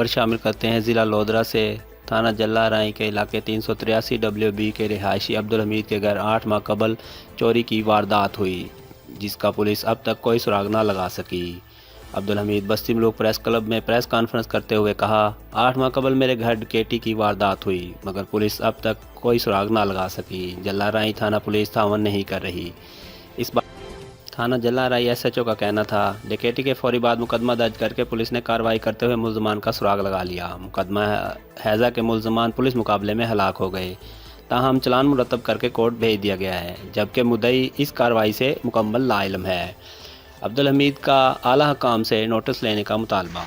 खबर शामिल करते हैं ज़िला लोधरा से। थाना जल्ला राई के इलाके 383 WB के रिहायशी अब्दुल हमीद के घर 8 माह कबल चोरी की वारदात हुई, जिसका पुलिस अब तक कोई सुराग न लगा सकी। अब्दुल हमीद बस्ती मलूक प्रेस क्लब में प्रेस कॉन्फ्रेंस करते हुए कहा, 8 माह कबल मेरे घर डकैती की वारदात हुई, मगर पुलिस अब तक कोई सुराग न लगा सकी। जल्ला राई थाना पुलिस तावन नहीं कर रही। इस बार थाना जल्ला राई SHO का कहना था, डकैती के फौरी बाद मुकदमा दर्ज करके पुलिस ने कार्रवाई करते हुए मुल्ज़मान का सुराग लगा लिया। मुकदमा हैज़ा के मुल्ज़मान पुलिस मुकाबले में हलाक हो गए, ताहम चलान मुरतब करके कोर्ट भेज दिया गया है, जबकि मुद्दई इस कार्रवाई से मुकम्मल लाइल्म है। अब्दुल हमीद का आला हकाम से नोटिस लेने का मुतालबा।